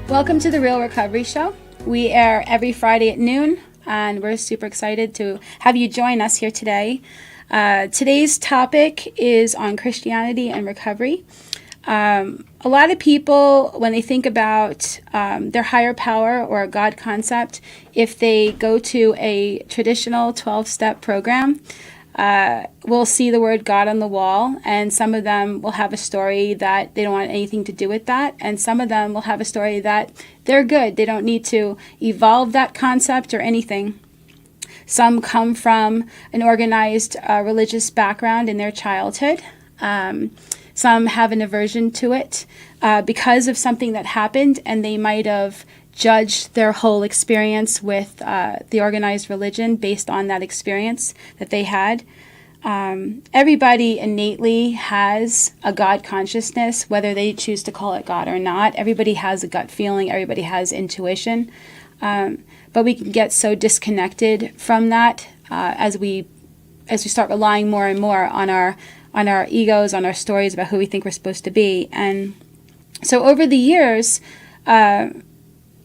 Welcome to the Real Recovery Show. We air every Friday at noon, and we're super excited to have you join us here today. Today's topic is on Christianity and recovery. A lot of people, when they think about their higher power or a God concept, if they go to a traditional 12-step program, we'll see the word God on the wall, and some of them will have a story that they don't want anything to do with that, and some of them will have a story that they're good. They don't need to evolve that concept or anything. Some come from an organized religious background in their childhood. Some have an aversion to it because of something that happened, and they might have judged their whole experience with the organized religion based on that experience that they had. Everybody innately has a God consciousness, whether they choose to call it God or not. Everybody has a gut feeling. Everybody has intuition. But we can get so disconnected from that as we start relying more and more on our egos, on our stories about who we think we're supposed to be. And so over the years,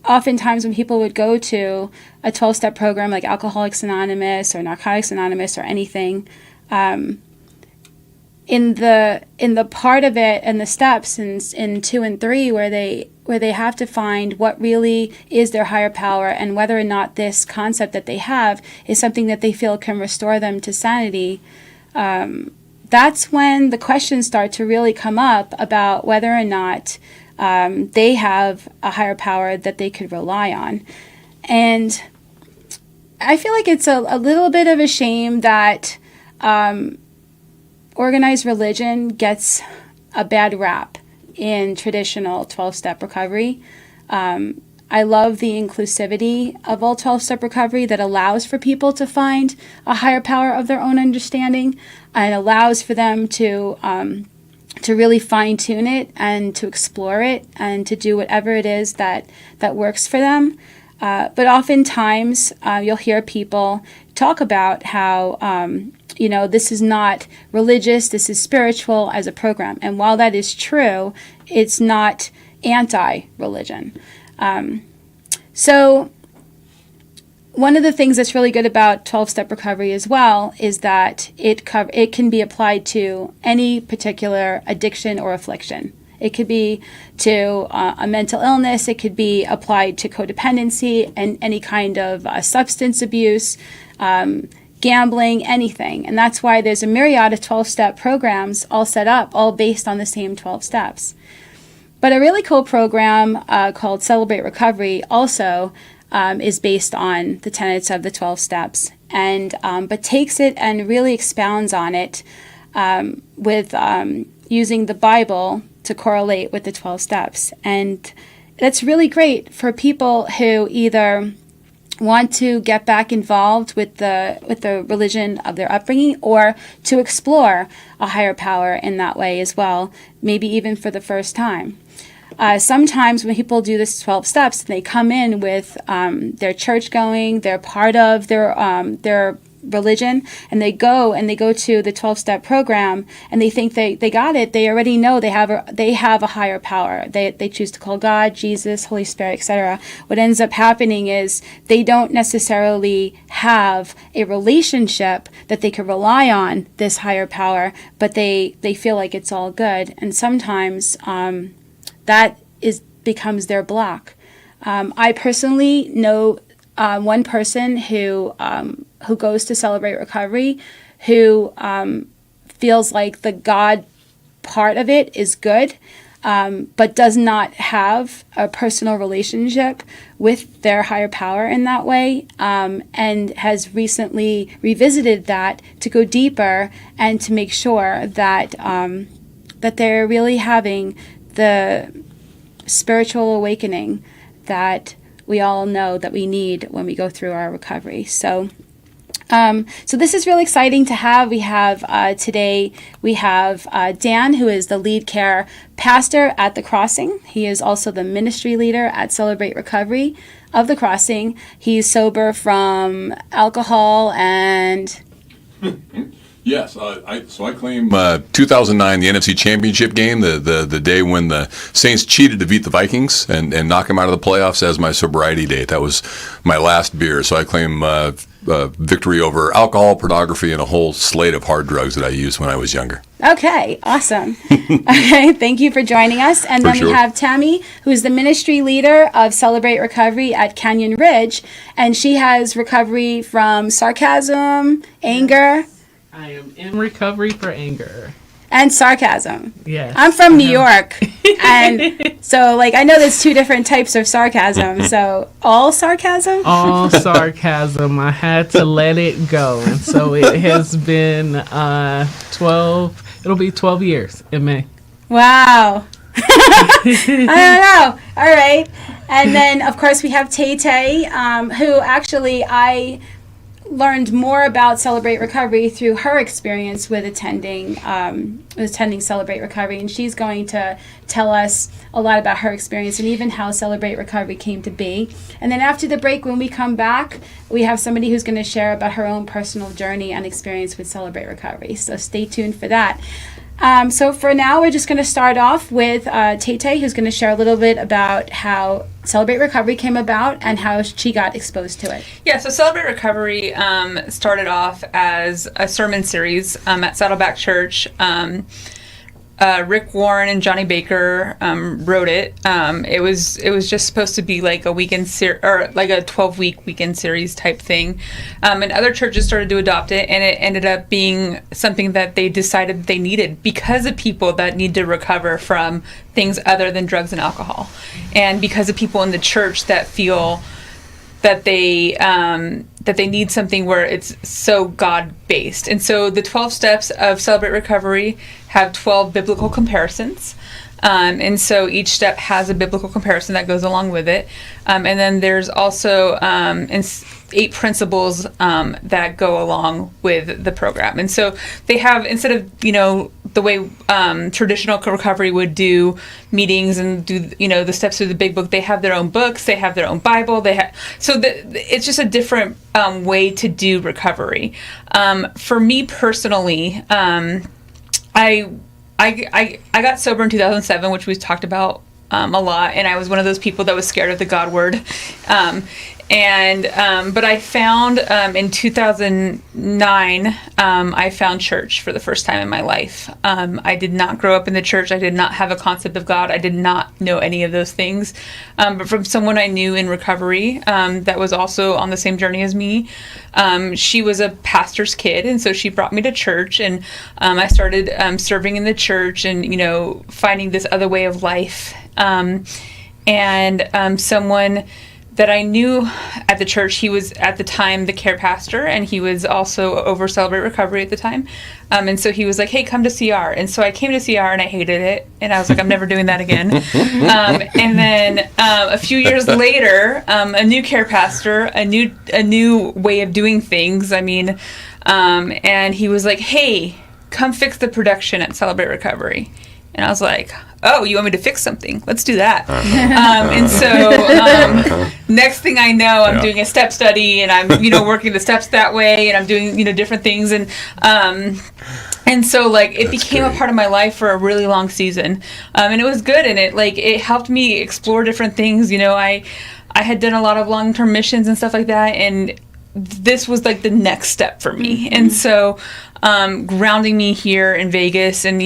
oftentimes when people would go to a 12-step program like Alcoholics Anonymous or Narcotics Anonymous or anything, in the part of it and the steps in 2 and 3 where they have to find what really is their higher power and whether or not this concept that they have is something that they feel can restore them to sanity, that's when the questions start to really come up about whether or not they have a higher power that they could rely on. And I feel like it's a little bit of a shame that organized religion gets a bad rap in traditional 12-step recovery. I love the inclusivity of all 12-step recovery that allows for people to find a higher power of their own understanding and allows for them to really fine-tune it and to explore it and to do whatever it is that works for them. But oftentimes you'll hear people talk about how, this is not religious, this is spiritual as a program. And while that is true, it's not anti-religion. So one of the things that's really good about 12-step recovery as well is that it can be applied to any particular addiction or affliction. It could be to a mental illness. It could be applied to codependency and any kind of substance abuse, gambling, anything. And that's why there's a myriad of 12-step programs all set up, all based on the same 12 steps. But a really cool program called Celebrate Recovery also is based on the tenets of the 12 steps, and but takes it and really expounds on it with using the Bible to correlate with the 12 steps. And that's really great for people who either want to get back involved with the religion of their upbringing or to explore a higher power in that way as well, maybe even for the first time. Sometimes when people do this 12 steps, they come in with their church going, they're part of their religion, and they go to the 12-step program, and they think they got it. They already know they have a higher power. They choose to call God, Jesus, Holy Spirit, etc. What ends up happening is they don't necessarily have a relationship that they could rely on this higher power, but they feel like it's all good. And sometimes that becomes their block. I personally know one person who goes to Celebrate Recovery who feels like the God part of it is good, but does not have a personal relationship with their higher power in that way, and has recently revisited that to go deeper and to make sure that that they're really having the spiritual awakening that we all know that we need when we go through our recovery. So this is really exciting to have. We have today, we have Dan, who is the lead care pastor at The Crossing. He is also the ministry leader at Celebrate Recovery of The Crossing. He's sober from alcohol and Yes, I claim 2009, the NFC Championship game, the day when the Saints cheated to beat the Vikings and knock them out of the playoffs as my sobriety date. That was my last beer, so I claim victory over alcohol, pornography, and a whole slate of hard drugs that I used when I was younger. Okay, awesome. Okay, thank you for joining us. And then we have Tammy, who's the ministry leader of Celebrate Recovery at Canyon Ridge, and she has recovery from sarcasm, anger. I am in recovery for anger. And sarcasm. Yes. I'm from New York. And so, I know there's two different types of sarcasm. So, all sarcasm? All sarcasm. I had to let it go. And so it has been 12 years in May. Wow. I don't know. All right. And then, of course, we have Tay-Tay, who actually I learned more about Celebrate Recovery through her experience with attending Celebrate Recovery, and she's going to tell us a lot about her experience and even how Celebrate Recovery came to be. And then after the break, when we come back, we have somebody who's going to share about her own personal journey and experience with Celebrate Recovery. So stay tuned for that. So for now, we're just going to start off with Tay-Tay, who's going to share a little bit about how Celebrate Recovery came about and how she got exposed to it. Yeah, so Celebrate Recovery started off as a sermon series at Saddleback Church. Rick Warren and Johnny Baker wrote it. It was just supposed to be like a weekend or like a 12-week weekend series type thing. And other churches started to adopt it, and it ended up being something that they decided they needed because of people that need to recover from things other than drugs and alcohol, and because of people in the church that feel that they need something where it's so God-based. And so the 12 steps of Celebrate Recovery have 12 biblical comparisons. And so each step has a biblical comparison that goes along with it. And then there's also 8 principles that go along with the program. And so they have, instead of, the way traditional recovery would do meetings and do, the steps through the big book, they have their own books, they have their own Bible, it's just a different way to do recovery. For me personally, I got sober in 2007, which we've talked about a lot, and I was one of those people that was scared of the God word. But I found in 2009, I found church for the first time in my life. I did not grow up in the church. I did not have a concept of God. I did not know any of those things. But from someone I knew in recovery that was also on the same journey as me, she was a pastor's kid, and so she brought me to church, and I started serving in the church and, finding this other way of life. Someone that I knew at the church, he was at the time the care pastor, and he was also over Celebrate Recovery at the time. And so he was like, hey, come to CR. And so I came to CR and I hated it. And I was like, I'm never doing that again. And then a few years later, a new care pastor, a new way of doing things. And he was like, hey, come fix the production at Celebrate Recovery. And I was like, oh, you want me to fix something? Let's do that. Next thing I know, I'm doing a step study, and I'm, working the steps that way, and I'm doing, different things. And so it became a part of my life for a really long season. And it was good. And it helped me explore different things. I had done a lot of long-term missions and stuff like that. And this was the next step for me. Mm-hmm. And so, grounding me here in Vegas and,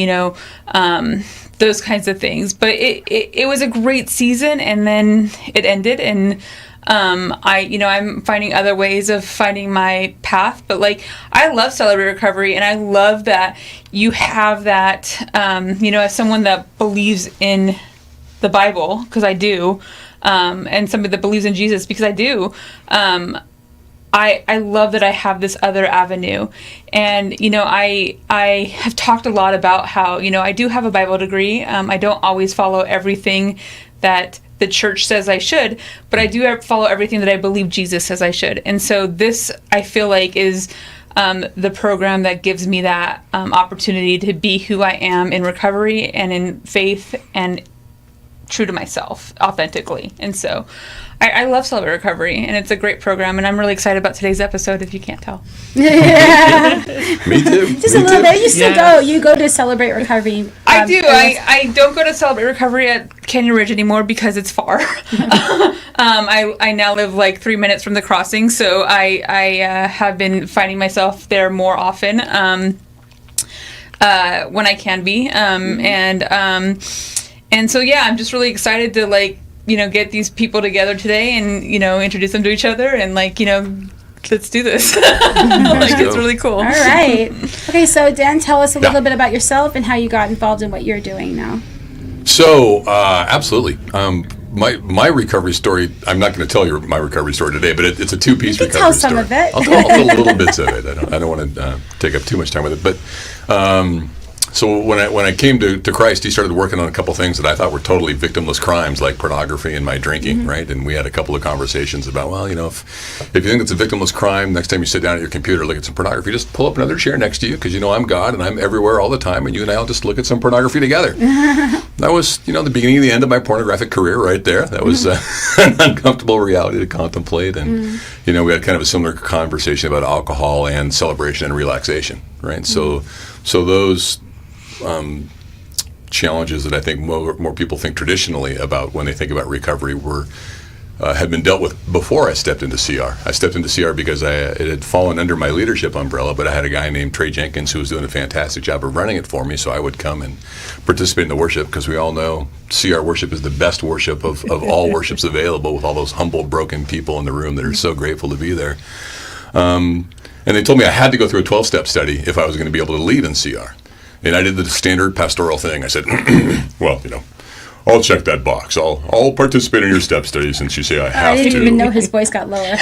those kinds of things. But it was a great season, and then it ended, and I'm finding other ways of finding my path. But I love Celebrate Recovery, and I love that you have that, as someone that believes in the Bible, because I do, and somebody that believes in Jesus, because I do, I love that I have this other avenue. And, I have talked a lot about how, I do have a Bible degree. I don't always follow everything that the church says I should, but I do follow everything that I believe Jesus says I should. And so this, I feel like, is the program that gives me that opportunity to be who I am in recovery and in faith and true to myself authentically. And so I love Celebrate Recovery, and it's a great program, and I'm really excited about today's episode, if you can't tell. Yeah. Me too. Just a little bit. You still go. You go to Celebrate Recovery. I do. I don't go to Celebrate Recovery at Canyon Ridge anymore because it's far. I now live like 3 minutes from the crossing, so I have been finding myself there more often when I can be. And so, yeah, I'm just really excited to, like, get these people together today and, introduce them to each other and, like, let's do this. It's really cool. All right. Okay, so Dan, tell us a little bit about yourself and how you got involved in what you're doing now. So, absolutely. My recovery story, I'm not going to tell you my recovery story today, but it's a two-piece recovery story. Tell some of it. I'll tell little bits of it. I don't want to take up too much time with it. But so when I came to Christ, he started working on a couple things that I thought were totally victimless crimes, like pornography and my drinking, right? And we had a couple of conversations about, well, if you think it's a victimless crime, next time you sit down at your computer, look at some pornography, just pull up another chair next to you, because I'm God and I'm everywhere all the time, and you and I will just look at some pornography together. That was, the beginning and the end of my pornographic career right there. That was an uncomfortable reality to contemplate. And, we had kind of a similar conversation about alcohol and celebration and relaxation, right? So those challenges that I think more people think traditionally about when they think about recovery had been dealt with before I stepped into CR. I stepped into CR because it had fallen under my leadership umbrella, but I had a guy named Trey Jenkins who was doing a fantastic job of running it for me, so I would come and participate in the worship, because we all know CR worship is the best worship of all worships available, with all those humble, broken people in the room that are so grateful to be there. And they told me I had to go through a 12-step study if I was going to be able to lead in CR. And I did the standard pastoral thing. I said, well, I'll check that box. I'll participate in your step study since you say I have to. I didn't even know his voice got lower.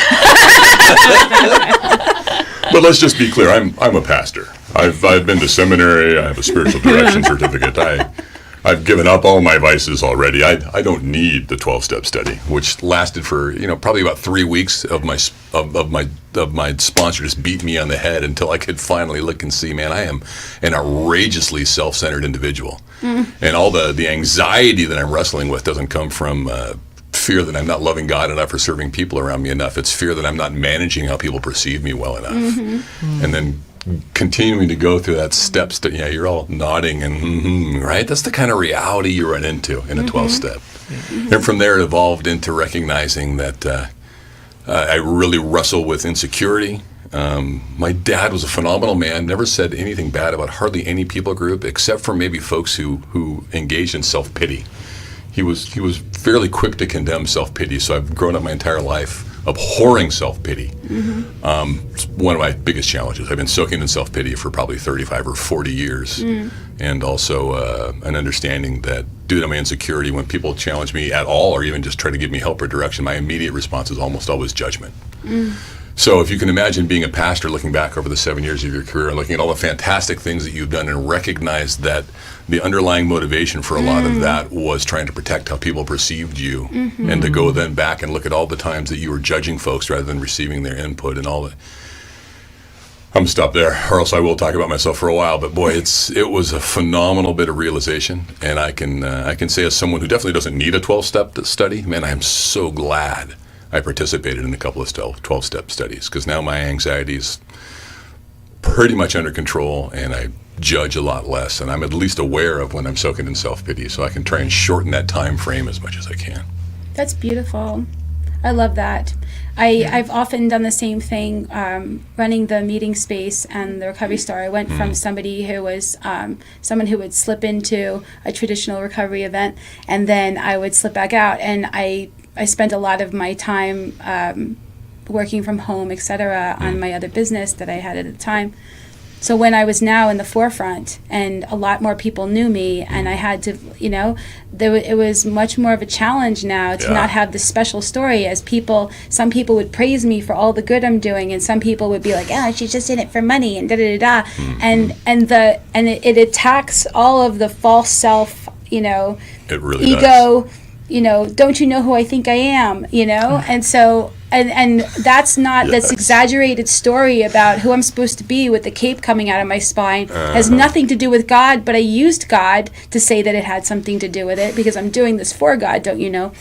But let's just be clear. I'm a pastor. I've been to seminary. I have a spiritual direction certificate. I've given up all my vices already. I don't need the 12-step study, which lasted for probably about 3 weeks of my sponsor just beat me on the head until I could finally look and see, man, I am an outrageously self-centered individual, and all the anxiety that I'm wrestling with doesn't come from fear that I'm not loving God enough or serving people around me enough. It's fear that I'm not managing how people perceive me well enough, and then continuing to go through that steps that, you're all nodding and right? That's the kind of reality you run into in a 12-step. And from there it evolved into recognizing that I really wrestle with insecurity. My dad was a phenomenal man, never said anything bad about hardly any people group, except for maybe folks who engaged in self-pity. He was fairly quick to condemn self-pity, so I've grown up my entire life abhorring self-pity. It's one of my biggest challenges. I've been soaking in self-pity for probably 35 or 40 years. And also an understanding that due to my insecurity, when people challenge me at all or even just try to give me help or direction, my immediate response is almost always judgment. So if you can imagine being a pastor, looking back over the 7 years of your career and looking at all the fantastic things that you've done, and recognize that the underlying motivation for a lot of that was trying to protect how people perceived you, and to go then back and look at all the times that you were judging folks rather than receiving their input and all that. I'm going to stop there, or else I will talk about myself for a while. But boy, it was a phenomenal bit of realization, and I can say, as someone who definitely doesn't need a 12-step study, man, I am so glad I participated in a couple of 12-step studies, because now my anxiety is pretty much under control, and I judge a lot less, and I'm at least aware of when I'm soaking in self-pity, so I can try and shorten that time frame as much as I can. That's beautiful. I love that. I've often done the same thing, running the meeting space and the recovery store. I went from somebody who was someone who would slip into a traditional recovery event, and then I would slip back out, and I spent a lot of my time working from home, etc., on my other business that I had at the time. So when I was now in the forefront and a lot more people knew me, and I had to, it was much more of a challenge now to not have this special story, as some people would praise me for all the good I'm doing, and some people would be like, she's just in it for money, and da-da-da-da. And it attacks all of the false self, it really ego does. Don't you know who I think I am, And so And that's not this exaggerated story about who I'm supposed to be with the cape coming out of my spine. Has nothing to do with God, but I used God to say that it had something to do with it because I'm doing this for God, don't you know?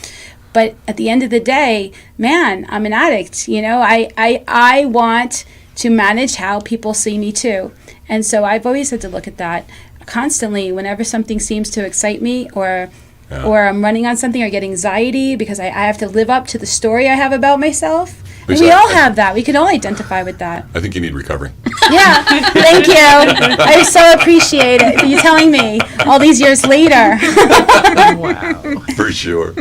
But at the end of the day, man, I'm an addict. You know, I want to manage how people see me too. And so I've always had to look at that constantly whenever something seems to excite me or I'm running on something or get anxiety because I have to live up to the story I have about myself. And we all have that. We can all identify with that. I think you need recovery. Yeah, thank you. I so appreciate it. You telling me all these years later. Wow. For sure.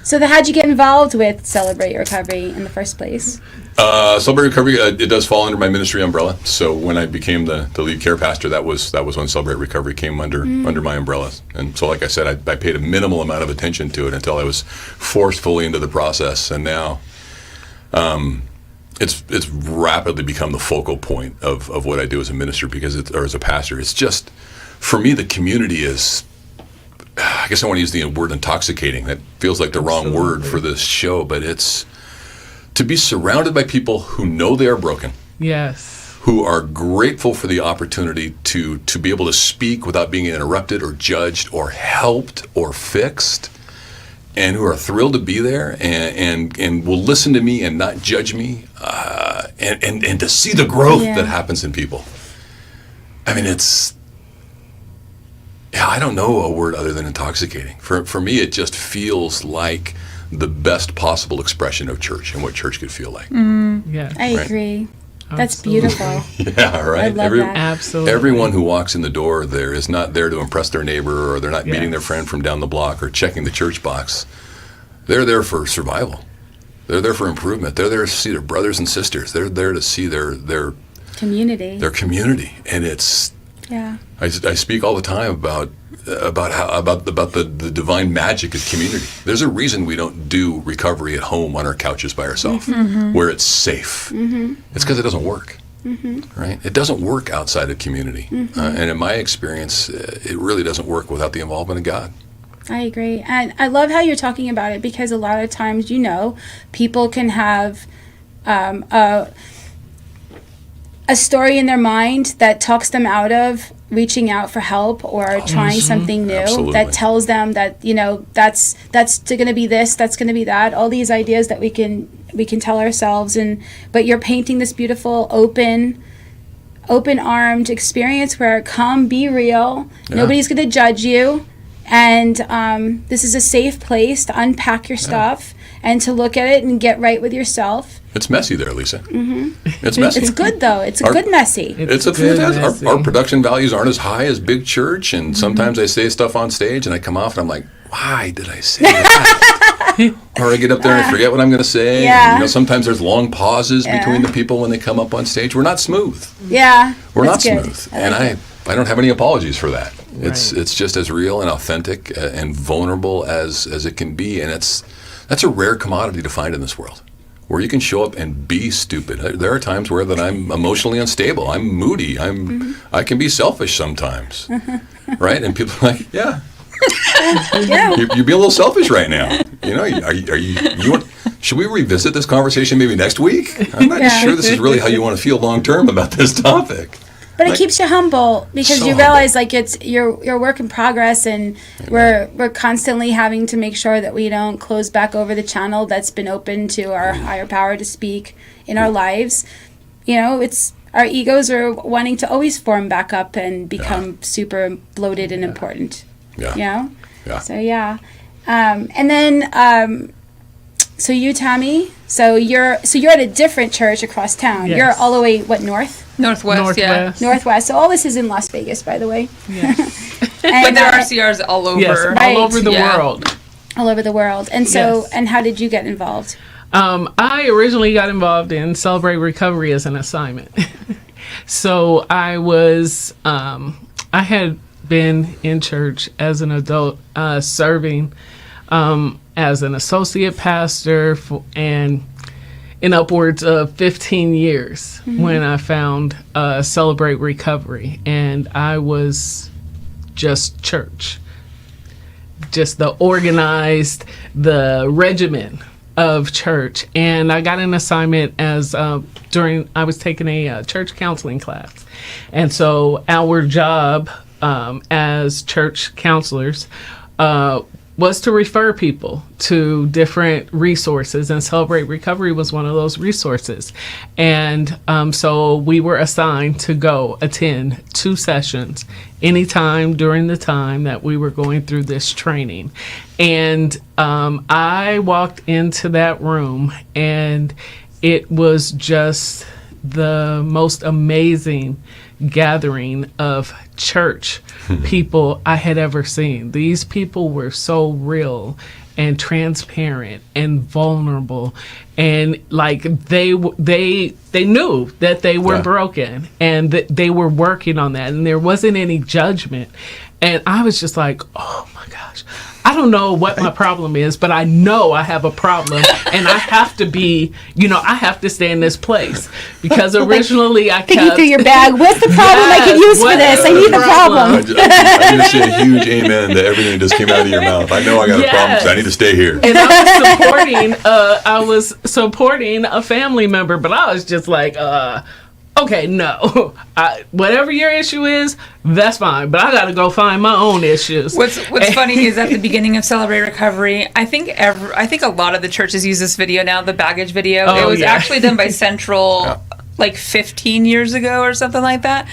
So how'd you get involved with Celebrate Recovery in the first place? Celebrate Recovery, it does fall under my ministry umbrella. So when I became the lead care pastor, that was when Celebrate Recovery came under my umbrella. And so, like I said, I paid a minimal amount of attention to it until I was forced fully into the process. And now it's rapidly become the focal point of what I do as a minister or as a pastor. It's just, for me, the community is, I guess I want to use the word intoxicating. That feels like the wrong word for this show, but it's to be surrounded by people who know they are broken. Yes. Who are grateful for the opportunity to be able to speak without being interrupted or judged or helped or fixed, and who are thrilled to be there and will listen to me and not judge me, and to see the growth that happens in people. I mean, I don't know a word other than intoxicating. For me, it just feels like the best possible expression of church and what church could feel like. Yes. I agree. That's Absolutely. Beautiful. Yeah, right. I love that. Absolutely. Everyone who walks in the door there is not there to impress their neighbor, or they're not meeting their friend from down the block or checking the church box. They're there for survival. They're there for improvement. They're there to see their brothers and sisters. They're there to see their Community. Their community, and it's. Yeah. I speak all the time about the divine magic of community. There's a reason we don't do recovery at home on our couches by ourselves, where it's safe. It's because it doesn't work, right? It doesn't work outside of community, and in my experience, it really doesn't work without the involvement of God. I agree, and I love how you're talking about it because a lot of times, people can have a story in their mind that talks them out of reaching out for help or trying something new. Absolutely. That tells them that that's going to be this, that's going to be that, all these ideas that we can tell ourselves, but you're painting this beautiful open-armed experience where come be real, nobody's going to judge you, and this is a safe place to unpack your stuff and to look at it and get right with yourself. It's messy there, Lisa. It's messy. It's good, though. It's a good messy. It's a fantastic. Our production values aren't as high as big church, and sometimes I say stuff on stage, and I come off, and I'm like, why did I say that? Or I get up there and I forget what I'm going to say. Yeah. And, sometimes there's long pauses between the people when they come up on stage. We're not smooth. Yeah. We're not good. smooth. And I don't have any apologies for that. Right. It's just as real and authentic and vulnerable as it can be, and that's a rare commodity to find in this world, where you can show up and be stupid. There are times where that I'm emotionally unstable. I'm moody. I can be selfish sometimes, right? And people are like, yeah. You're being a little selfish right now. Should we revisit this conversation maybe next week? I'm not sure this is really how you want to feel long term about this topic. But it keeps you humble because you realize it's your work in progress, and we're constantly having to make sure that we don't close back over the channel that's been open to our higher power to speak in our lives. It's our egos are wanting to always form back up and become super bloated and important. Yeah. So and then so you, Tammy, you're at a different church across town. Yes. You're all the way Northwest. Yeah. Northwest. So all this is in Las Vegas, by the way. Yes. But there are CRs all over. Yes, all over the world. All over the world. And so, and how did you get involved? I originally got involved in Celebrate Recovery as an assignment. So I was, I had been in church as an adult, serving as an associate pastor and in upwards of 15 years when I found Celebrate Recovery. And I was just church, just the organized, the regimen of church, and I got an assignment as I was taking a church counseling class, and so our job as church counselors was to refer people to different resources, and Celebrate Recovery was one of those resources. And so we were assigned to go attend 2 sessions anytime during the time that we were going through this training. And I walked into that room, and it was just the most amazing gathering of church people I had ever seen. These people were so real and transparent and vulnerable, and like they knew that they were broken, and that they were working on that, and there wasn't any judgment. And I was just like, oh my gosh, I don't know what my problem is, but I know I have a problem, and I have to be, I have to stay in this place, because originally I picking through your bag. What's the problem I can use for this? I need the problem. I just say a huge amen to everything that just came out of your mouth. I know I got a problem, so I need to stay here. And I was supporting a family member, but I was just like, okay, no. Whatever your issue is, that's fine. But I got to go find my own issues. What's funny is at the beginning of Celebrate Recovery, I think a lot of the churches use this video now, the baggage video. It was actually done by Central like 15 years ago or something like that.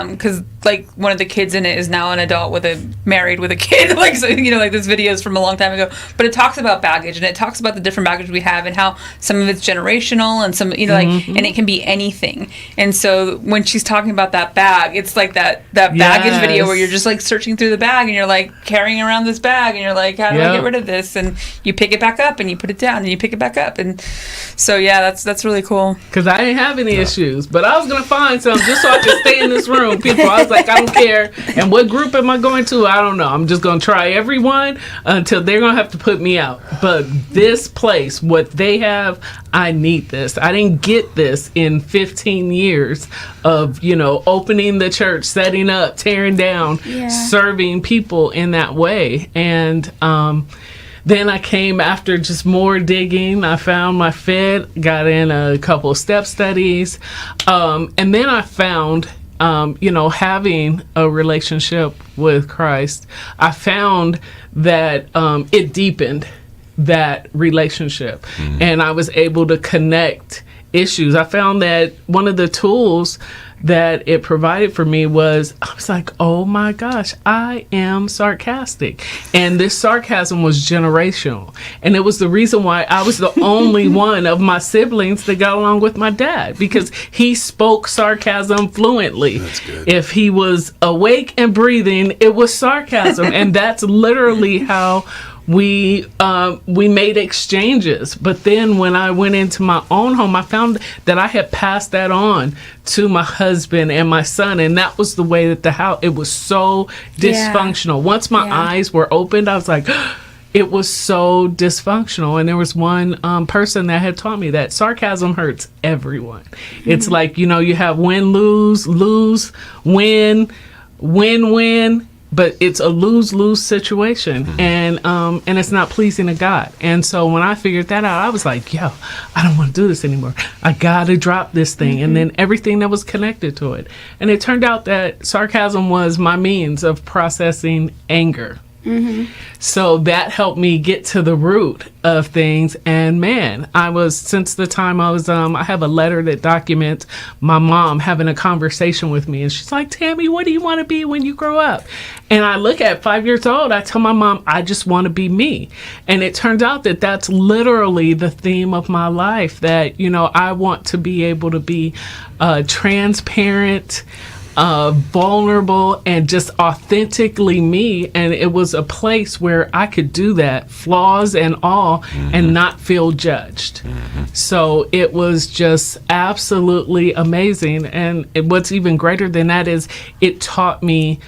Because like one of the kids in it is now an adult married with a kid. Like, so, like this video is from a long time ago. But it talks about baggage, and it talks about the different baggage we have, and how some of it's generational, and some, and it can be anything. And so when she's talking about that bag, it's like that baggage video where you're just like searching through the bag, and you're like carrying around this bag, and you're like, how do I get rid of this? And you pick it back up, and you put it down, and you pick it back up. And so, that's really cool. Because I didn't have any issues, but I was going to find some just so I could stay in this room. People, I was like, I don't care. And what group am I going to? I don't know. I'm just going to try everyone until they're going to have to put me out. But this place, what they have, I need this. I didn't get this in 15 years of, opening the church, setting up, tearing down, serving people in that way. And then I came after just more digging. I found my fit, got in a couple of step studies. And then I found having a relationship with Christ, I found that it deepened that relationship, and I was able to connect issues. I found that one of the tools that it provided for me was, I was like, oh my gosh, I am sarcastic. And this sarcasm was generational. And it was the reason why I was the only one of my siblings that got along with my dad, because he spoke sarcasm fluently. That's good. If he was awake and breathing, it was sarcasm. And that's literally how we made exchanges. But then when I went into my own home, I found that I had passed that on to my husband and my son, and that was the way that the house, it was so dysfunctional. Once my eyes were opened, I was like, it was so dysfunctional. And there was one person that had taught me that sarcasm hurts everyone. It's like, you have win, lose, lose, win, win, win. But it's a lose-lose situation, and it's not pleasing to God. And so when I figured that out, I was like, I don't want to do this anymore. I got to drop this thing. And then everything that was connected to it. And it turned out that sarcasm was my means of processing anger. So that helped me get to the root of things. And man, since the time I was, I have a letter that documents my mom having a conversation with me. And she's like, Tammy, what do you want to be when you grow up? And I look at 5 years old, I tell my mom, I just want to be me. And it turns out that that's literally the theme of my life, that, I want to be able to be transparent, vulnerable, and just authentically me. And it was a place where I could do that, flaws and all, and not feel judged. So it was just absolutely amazing. And what's even greater than that is it taught me,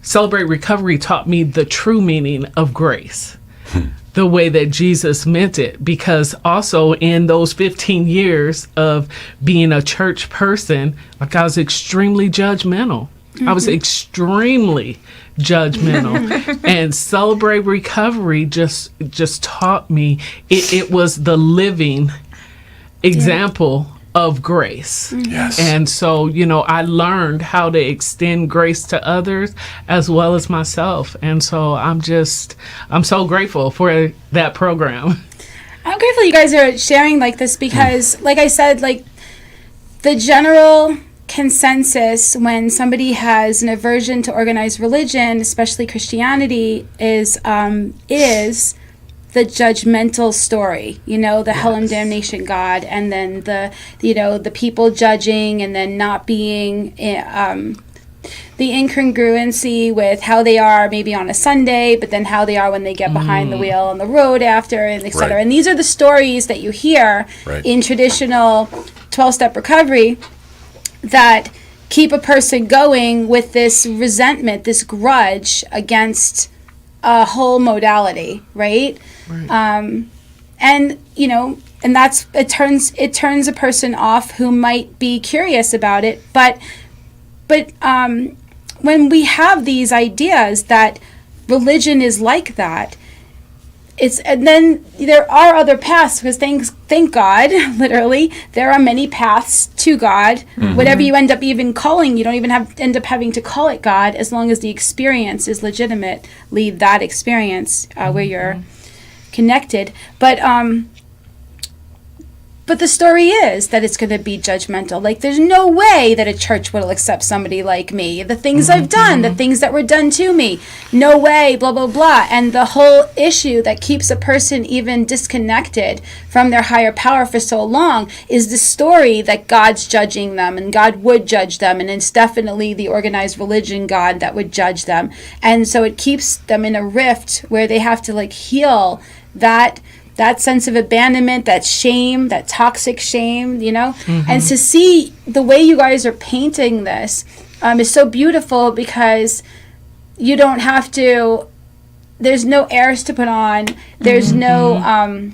Celebrate Recovery taught me the true meaning of grace. The way that Jesus meant it, because also in those 15 years of being a church person, like I was extremely judgmental. I was extremely judgmental. And Celebrate Recovery just taught me it was the living example of grace. Yes. And so, I learned how to extend grace to others as well as myself. And so I'm so grateful for that program. I'm grateful you guys are sharing like this because, like I said, like the general consensus when somebody has an aversion to organized religion, especially Christianity, is the judgmental story, the hell and damnation God, and then the people judging, and then not being the incongruency with how they are maybe on a Sunday, but then how they are when they get behind the wheel on the road after, and et cetera. Right. And these are the stories that you hear in traditional 12-step recovery that keep a person going with this resentment, this grudge against a whole modality, right? And that's it turns a person off who might be curious about it, but when we have these ideas that religion is like that, and then there are other paths, because thank God, literally, there are many paths to God. Whatever you end up even calling, you don't even end up having to call it God, as long as the experience is legitimately that experience where you're connected. But the story is that it's going to be judgmental. Like, there's no way that a church will accept somebody like me. The things I've done, the things that were done to me, no way, blah, blah, blah. And the whole issue that keeps a person even disconnected from their higher power for so long is the story that God's judging them, and God would judge them, and it's definitely the organized religion God that would judge them. And so it keeps them in a rift where they have to heal that sense of abandonment, that shame, that toxic shame, And to see the way you guys are painting this is so beautiful, because you don't have to, there's no airs to put on, there's no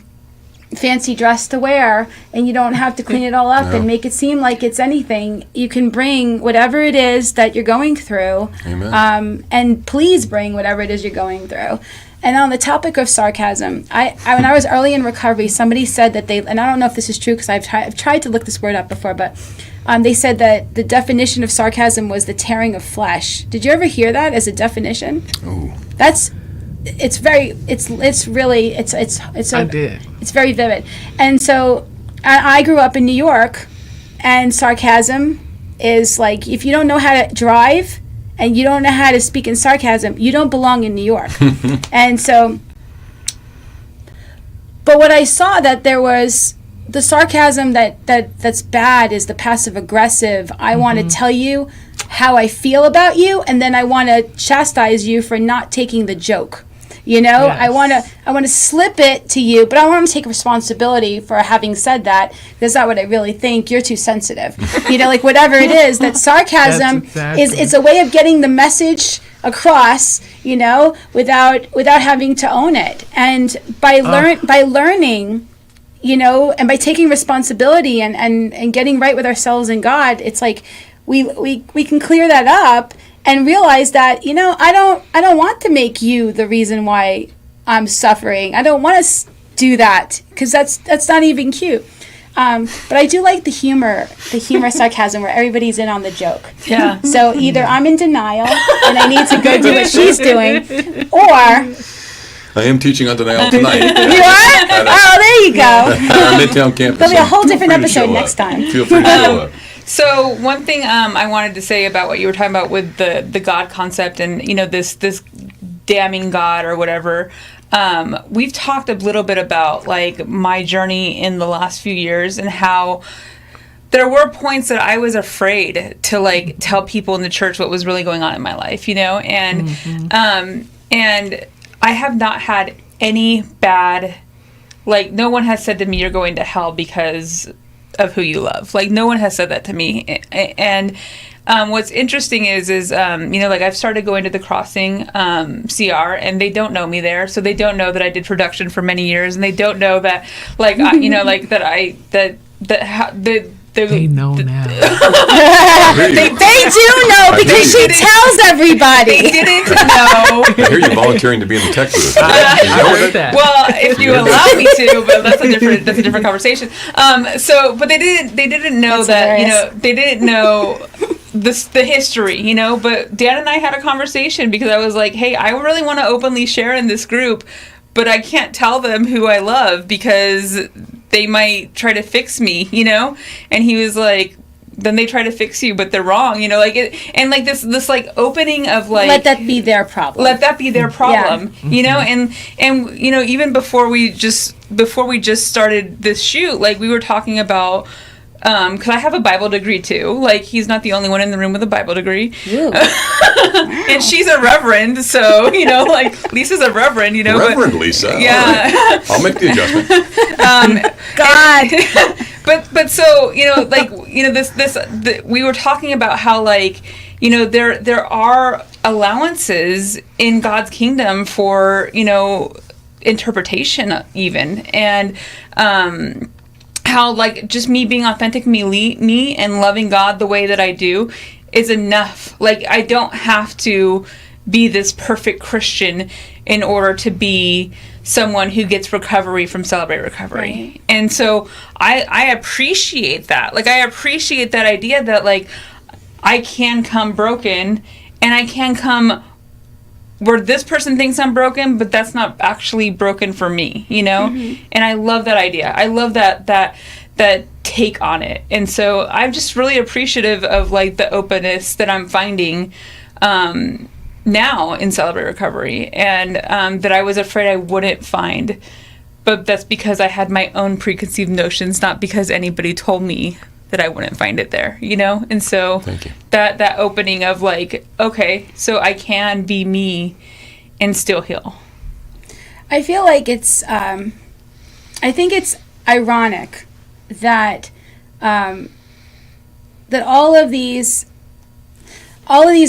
fancy dress to wear, and you don't have to clean it all up and make it seem like it's anything. You can bring whatever it is that you're going through. Amen. And please bring whatever it is you're going through. And on the topic of sarcasm, I when I was early in recovery, somebody said that and I don't know if this is true because I've tried to look this word up before, but they said that the definition of sarcasm was the tearing of flesh. Did you ever hear that as a definition? Oh. It's very vivid. And so I grew up in New York, and sarcasm is like, if you don't know how to drive and you don't know how to speak in sarcasm, you don't belong in New York. And so, but what I saw that there was the sarcasm that's bad is the passive aggressive. I want to tell you how I feel about you, and then I want to chastise you for not taking the joke. Yes. I want to slip it to you, but I want to take responsibility for having said that. That's not what I really think. You're too sensitive. Whatever it is, that sarcasm it's a way of getting the message across, without having to own it. And by learning, and by taking responsibility and getting right with ourselves and God, it's like we can clear that up and realize that, I don't want to make you the reason why I'm suffering. I don't want to do that, because that's not even cute. But I do like the humor sarcasm where everybody's in on the joke. Yeah. So either I'm in denial and I need to go do what she's doing, or I am teaching on denial tonight. You are? Oh, there you go. At our Midtown campus. There'll be a whole Feel different free to episode show next up. time. Feel free to show up. So one thing I wanted to say about what you were talking about with the God concept and this damning God or whatever, we've talked a little bit about my journey in the last few years and how there were points that I was afraid to tell people in the church what was really going on in my life, and and I have not had any bad, no one has said to me you're going to hell because of who you love. No one has said that to me. And what's interesting is I've started going to the Crossing CR, and they don't know me there, so they don't know that I did production for many years, and they don't know that They know now. They do know because she tells everybody. They didn't know. I hear you volunteering to be in the tech booth. I heard that. Well, if you allow me to, but that's a different conversation. But they didn't know That's that, hilarious. they didn't know the history, but Dan and I had a conversation because I was like, hey, I really want to openly share in this group, but I can't tell them who I love because they might try to fix me, and he was like, then they try to fix you, but they're wrong, and like this like opening of like, Let that be their problem. let that be their problem, and even before we just started this shoot, like we were talking about, because I have a Bible degree too. Like he's not the only one in the room with a Bible degree, and she's a reverend. So like Lisa's a reverend. Reverend Lisa. Yeah, right. I'll make the adjustment. God. but so we were talking about how like there are allowances in God's kingdom for interpretation even, and how like just me being authentic me and loving God the way that I do is enough. Like I don't have to be this perfect Christian in order to be someone who gets recovery from Celebrate Recovery. Right. And so I appreciate that. Like I appreciate that idea that like I can come broken and I can come where this person thinks I'm broken, but that's not actually broken for me, And I love that idea. I love that take on it. And so I'm just really appreciative of like the openness that I'm finding now in Celebrate Recovery, and that I was afraid I wouldn't find. But that's because I had my own preconceived notions, not because anybody told me that I wouldn't find it there, And so Thank you. that opening of like, okay, so I can be me and still heal. I feel like it's, I think it's ironic that, that all of these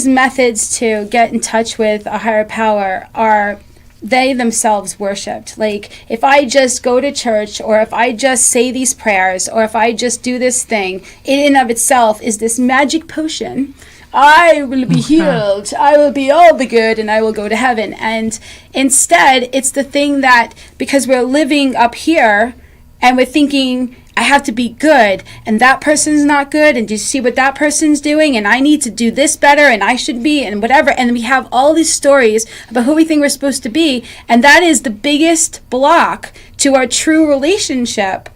methods to get in touch with a higher power are they themselves worshipped. Like if I just go to church, or if I just say these prayers, or if I just do this thing, in and of itself is this magic potion. I will be healed, I will be all the good, and I will go to heaven. And instead, it's the thing that, because we're living up here, and we're thinking, I have to be good, and that person's not good, and do you see what that person's doing, and I need to do this better, and I should be, and whatever, and we have all these stories about who we think we're supposed to be, and that is the biggest block to our true relationship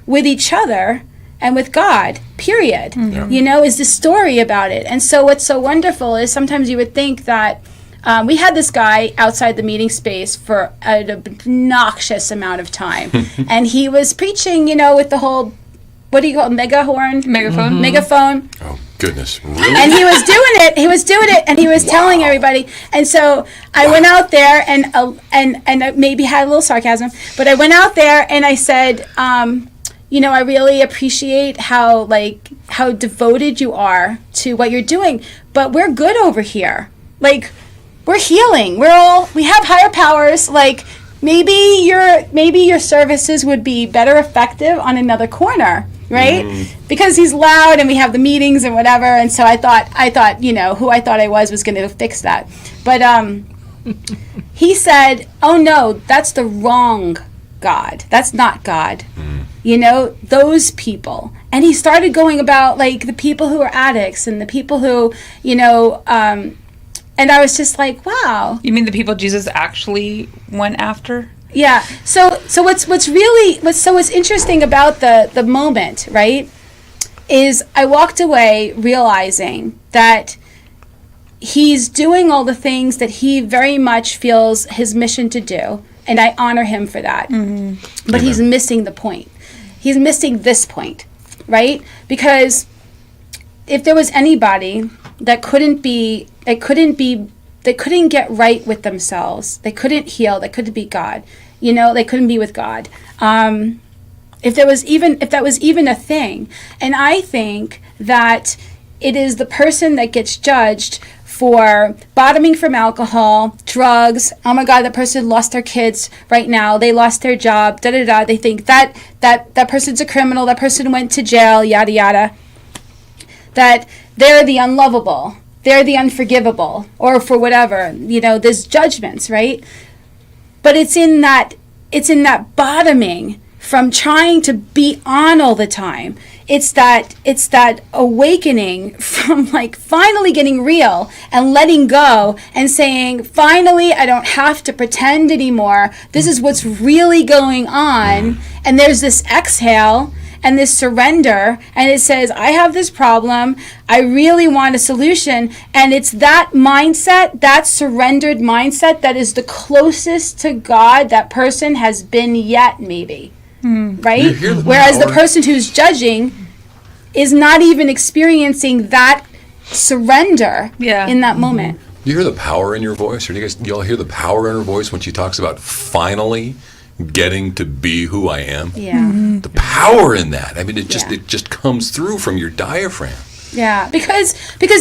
with each other and with God, period. Is the story about it. And so what's so wonderful is sometimes you would think that we had this guy outside the meeting space for an obnoxious amount of time. And he was preaching, with the whole, what do you call it, megaphone? Megaphone. Oh, goodness. Really? And he was doing it, and he was telling everybody. And so I went out there and maybe had a little sarcasm, but I went out there and I said, I really appreciate how devoted you are to what you're doing, but we're good over here. Like, we're healing. We have higher powers. Like maybe your services would be better effective on another corner, right? Because he's loud and we have the meetings and whatever. And so I thought, who I thought I was going to fix that. But he said, "Oh no, that's the wrong God. That's not God." Those people. And he started going about like the people who are addicts and the people who, and I was just like, wow. You mean the people Jesus actually went after? Yeah. So what's interesting about the moment, right, is I walked away realizing that he's doing all the things that he very much feels his mission to do, and I honor him for that. Mm-hmm. But he's missing the point. He's missing this point, right? Because if there was anybody that couldn't get right with themselves, they couldn't heal, they couldn't be God, they couldn't be with God. If that was even a thing. And I think that it is the person that gets judged for bottoming from alcohol, drugs. Oh my God, that person lost their kids right now. They lost their job, da-da-da. They think that person's a criminal, that person went to jail, yada, yada. that they're the unlovable, they're the unforgivable, or for whatever, there's judgments, right? But it's in that bottoming from trying to be on all the time. It's that awakening from finally getting real and letting go and saying, finally, I don't have to pretend anymore. This is what's really going on. And there's this exhale and this surrender, and it says, I have this problem. I really want a solution. And it's that mindset, that surrendered mindset, that is the closest to God that person has been yet, maybe. Right? Whereas the person who's judging is not even experiencing that surrender in that moment. Do you hear the power in your voice? Or do you all hear the power in her voice when she talks about finally getting to be who I am? Yeah. The power in that. I mean, it just comes through from your diaphragm. Yeah, because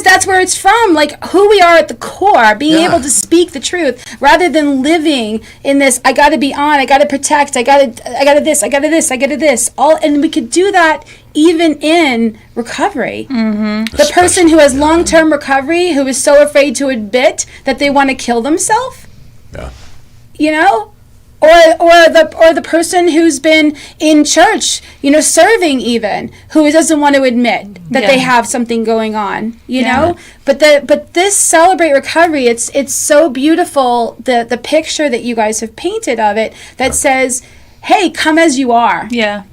that's where it's from, who we are at the core, being able to speak the truth rather than living in this, I got to be on, I got to protect, I got to this. And we could do that even in recovery. The person who has long-term recovery, who is so afraid to admit that they want to kill themselves, or the person who's been in church, serving even, who doesn't want to admit that they have something going on, know. But this Celebrate Recovery, it's so beautiful, the picture that you guys have painted of it that says, hey, come as you are. Yeah.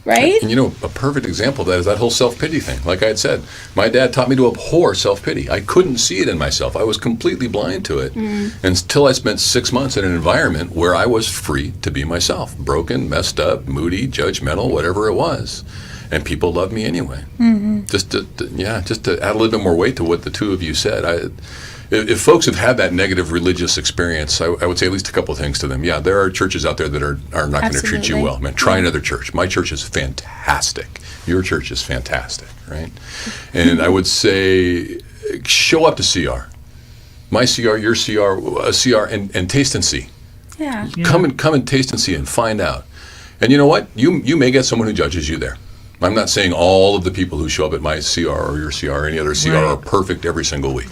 Right? And a perfect example of that is that whole self-pity thing. Like I had said, my dad taught me to abhor self-pity. I couldn't see it in myself. I was completely blind to it until I spent 6 months in an environment where I was free to be myself. Broken, messed up, moody, judgmental, whatever it was. And people loved me anyway. Just to add a little bit more weight to what the two of you said. If folks have had that negative religious experience, I would say at least a couple of things to them. Yeah, there are churches out there that are not going to treat you well. Man, try another church. My church is fantastic. Your church is fantastic, right? And I would say show up to CR. My CR, your CR, a CR, and taste and see. Yeah. Come and taste and see and find out. And you know what? You may get someone who judges you there. I'm not saying all of the people who show up at my CR or your CR or any other CR are perfect every single week.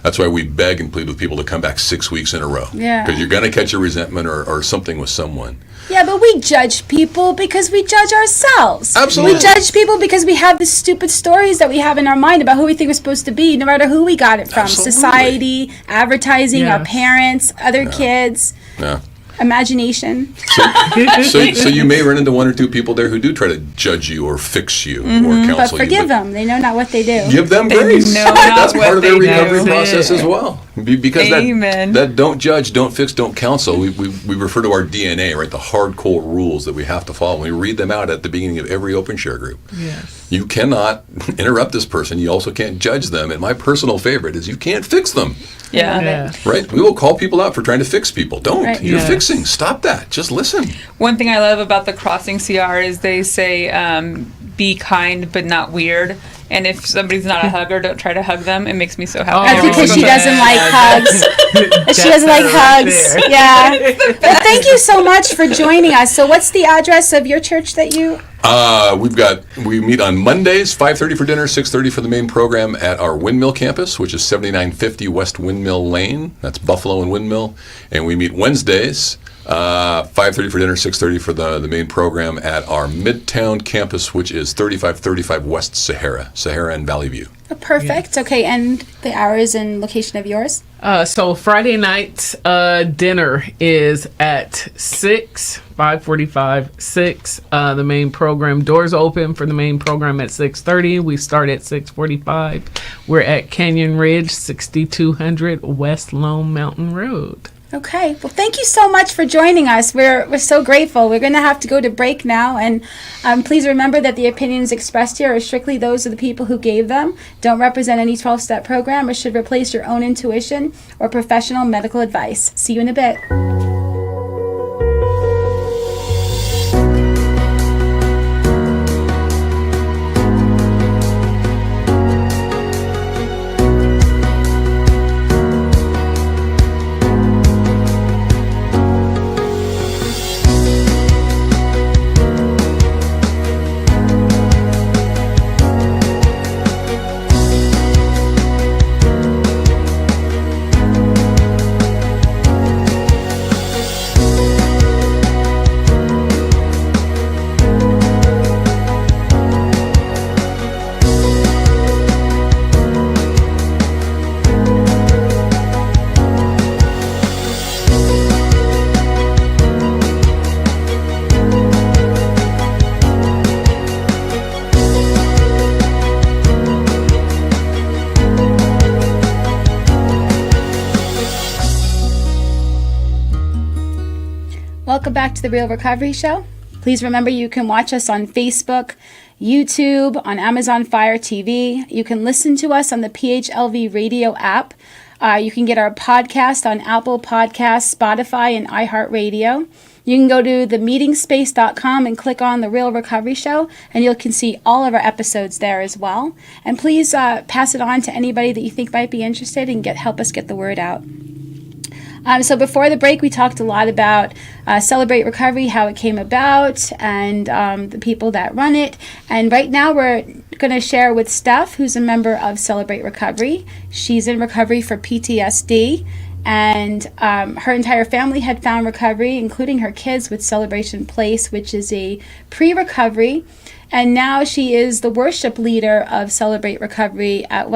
That's why we beg and plead with people to come back 6 weeks in a row. Yeah. Because you're going to catch a resentment or something with someone. Yeah, but we judge people because we judge ourselves. Absolutely. We judge people because we have the stupid stories that we have in our mind about who we think we're supposed to be, no matter who we got it from. Absolutely. Society, advertising, our parents, other kids. Yeah. Imagination. So you may run into one or two people there who do try to judge you or fix you or counsel But you. forgive them. They know not what they do. Give them grace. That's part of their recovery process as well. Because that don't judge, don't fix, don't counsel, we refer to our DNA, right? The hardcore rules that we have to follow. We read them out at the beginning of every open share group. Yes. You cannot interrupt this person. You also can't judge them. And my personal favorite is you can't fix them. Yeah. Right? We will call people out for trying to fix people. Don't. Right. You're fixing. Stop that. Just listen. One thing I love about the Crossing CR is they say, be kind but not weird. And if somebody's not a hugger, don't try to hug them. It makes me so happy. That's because she doesn't like hugs. She doesn't like hugs. Yeah. But thank you so much for joining us. So what's the address of your church that you... We meet on Mondays, 5:30 for dinner, 6:30 for the main program at our Windmill campus, which is 7950 West Windmill Lane. That's Buffalo and Windmill. And we meet Wednesdays, 5:30 for dinner, 6:30 for the main program at our Midtown campus, which is 3535 West Sahara and Valley View. Oh, perfect. Yeah. Okay, and the hours and location of yours? So Friday night dinner is at 5:45, 6. The main program doors open for the main program at 6:30. We start at 6:45. We're at Canyon Ridge, 6200 West Lone Mountain Road. Okay. Well, thank you so much for joining us. We're so grateful. We're going to have to go to break now. And please remember that the opinions expressed here are strictly those of the people who gave them, don't represent any 12-step program, or should replace your own intuition or professional medical advice. See you in a bit. welcome back to the Real Recovery Show. Please remember you can watch us on Facebook, YouTube, on Amazon Fire TV. You can listen to us on the PHLV Radio app. You can get our podcast on Apple Podcasts, Spotify, and iHeart Radio. You can go to themeetingspace.com and click on The Real Recovery Show, and you can see all of our episodes there as well. And please pass it on to anybody that you think might be interested and help us get the word out. So before the break, we talked a lot about Celebrate Recovery, how it came about, and the people that run it. And right now we're going to share with Steph, who's a member of Celebrate Recovery. She's in recovery for PTSD, and her entire family had found recovery, including her kids, with Celebration Place, which is a pre-recovery. And now she is the worship leader of Celebrate Recovery at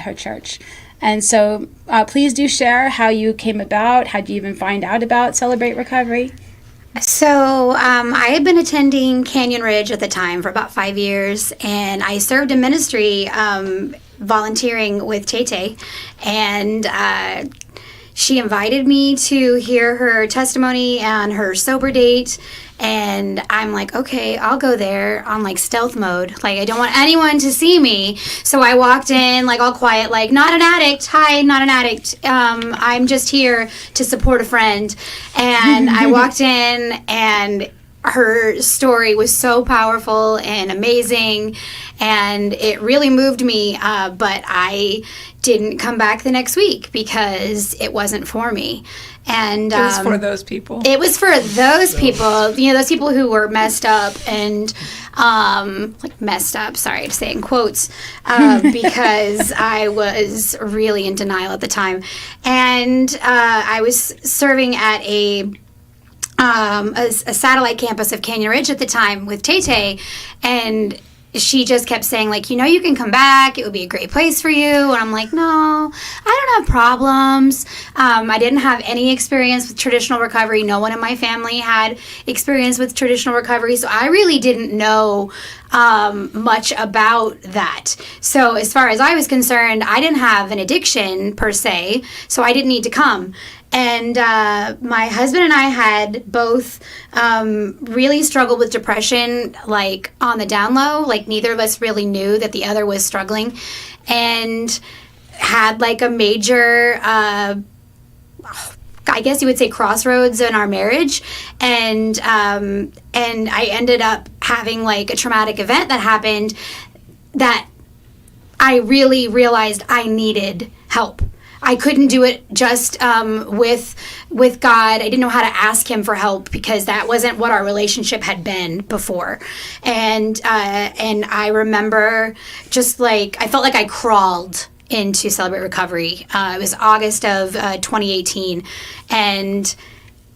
her church. And so please do share how you came about. How did you even find out about Celebrate Recovery? So I had been attending Canyon Ridge at the time for about 5 years, and I served in ministry volunteering with Tay, and she invited me to hear her testimony on her sober date. And I'm like, okay, I'll go there on like stealth mode. Like, I don't want anyone to see me. So I walked in like all quiet, like, not an addict. Hi, not an addict. I'm just here to support a friend. And I walked in, and her story was so powerful and amazing, and it really moved me. But I didn't come back the next week because it wasn't for me. And it was for those people. It was for those people, those people who were messed up and, messed up, sorry to say in quotes, because I was really in denial at the time. And I was serving at a satellite campus of Canyon Ridge at the time with Tay, and she just kept saying, like, you can come back. It would be a great place for you. And I'm like, no, I don't have problems. I didn't have any experience with traditional recovery. No one in my family had experience with traditional recovery. So I really didn't know much about that. So as far as I was concerned, I didn't have an addiction per se. So I didn't need to come. And my husband and I had both really struggled with depression, like on the down low. Like, neither of us really knew that the other was struggling, and had like a major, I guess you would say, crossroads in our marriage. And I ended up having like a traumatic event that happened that I really realized I needed help. I couldn't do it just with God. I didn't know how to ask him for help because that wasn't what our relationship had been before. And I remember just like, I felt like I crawled into Celebrate Recovery. It was August of 2018, and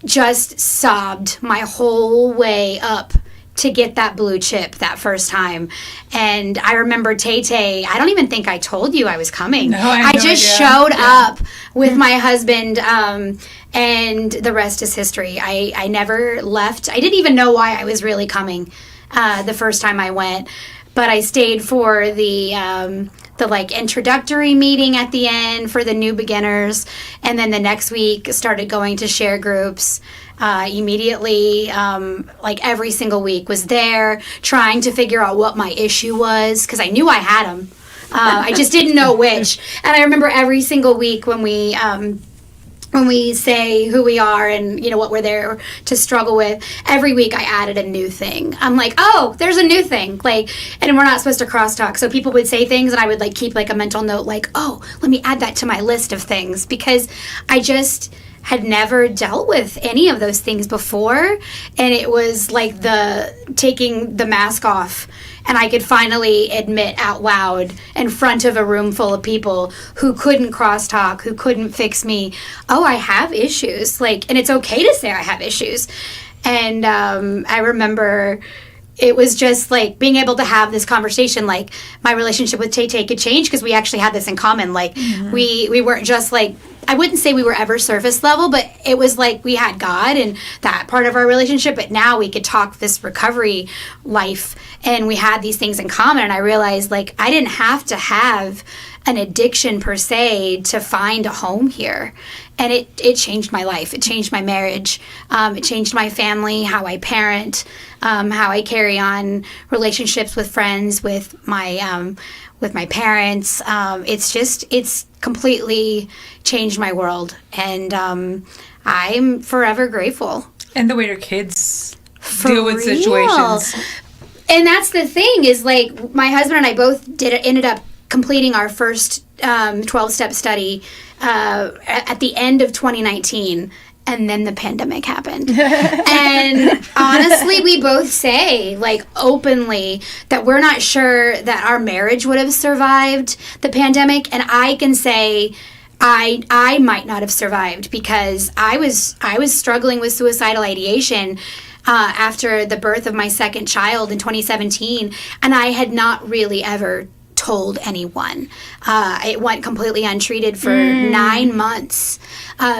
just sobbed my whole way up to get that blue chip that first time. And I remember Tay, I don't even think I told you I was coming. No, I just showed up with my husband, and the rest is history. I never left. I didn't even know why I was really coming the first time I went, but I stayed for the like introductory meeting at the end for the new beginners, and then the next week started going to share groups. Immediately, like every single week, was there trying to figure out what my issue was, because I knew I had them. I just didn't know which. And I remember every single week when we say who we are and what we're there to struggle with, every week I added a new thing. I'm like, oh, there's a new thing, like, and we're not supposed to crosstalk, so people would say things and I would like keep like a mental note, like, oh, let me add that to my list of things, because I just had never dealt with any of those things before. And it was like the taking the mask off, and I could finally admit out loud in front of a room full of people who couldn't crosstalk, who couldn't fix me, oh, I have issues, like, and it's okay to say I have issues. And I remember it was just like being able to have this conversation, like my relationship with Tay could change because we actually had this in common. Like, we weren't just like, I wouldn't say we were ever surface level, but it was like we had God and that part of our relationship, but now we could talk this recovery life, and we had these things in common. And I realized, like, I didn't have to have an addiction per se to find a home here. And it changed my life. It changed my marriage. It changed my family, how I parent, how I carry on relationships with friends, with my parents. It's completely changed my world. And I'm forever grateful. And the way your kids deal with situations. And that's the thing is, like, my husband and I both ended up completing our first 12-step study at the end of 2019, and then the pandemic happened. And honestly, we both say, like, openly that we're not sure that our marriage would have survived the pandemic. And I can say I might not have survived, because I was struggling with suicidal ideation after the birth of my second child in 2017, and I had not really ever told anyone. It went completely untreated for 9 months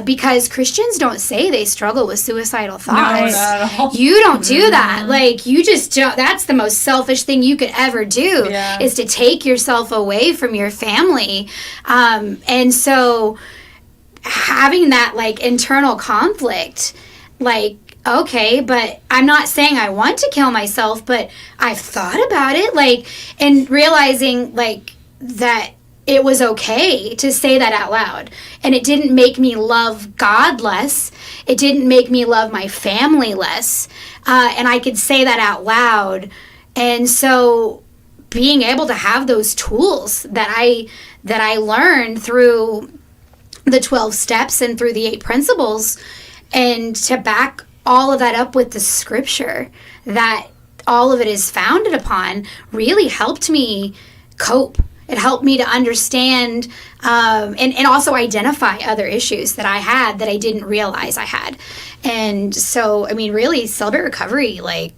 because Christians don't say they struggle with suicidal thoughts. No, not at all. You don't do that. Like, you just don't. That's the most selfish thing you could ever do, is to take yourself away from your family. And so having that, like, internal conflict, like, okay, but I'm not saying I want to kill myself, but I've thought about it, like, and realizing, like, that it was okay to say that out loud. And it didn't make me love God less. It didn't make me love my family less. And I could say that out loud. And so being able to have those tools that I learned through the 12 steps and through the 8 principles, and to back all of that up with the scripture that all of it is founded upon, really helped me cope. It helped me to understand and also identify other issues that I had that I didn't realize I had. And so, I mean, really, Celebrate Recovery, like,